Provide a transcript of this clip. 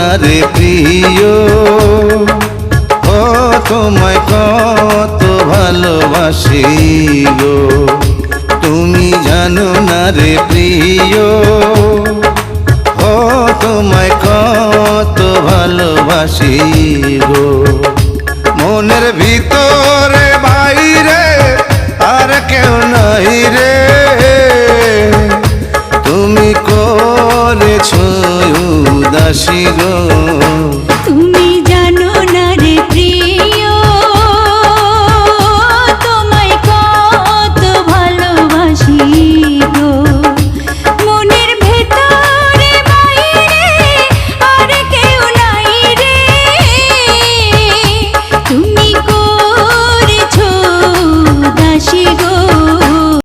না রে প্রিয়, ও তোমায় কত ভালোবাসি গো। তুমি জানো না রে প্রিয়, ও তোমায় কত ভালোবাসি গো। মনের ভিতরে বাইরে আর কেউ নাই রে, তুমি করেছ উদাসী গো।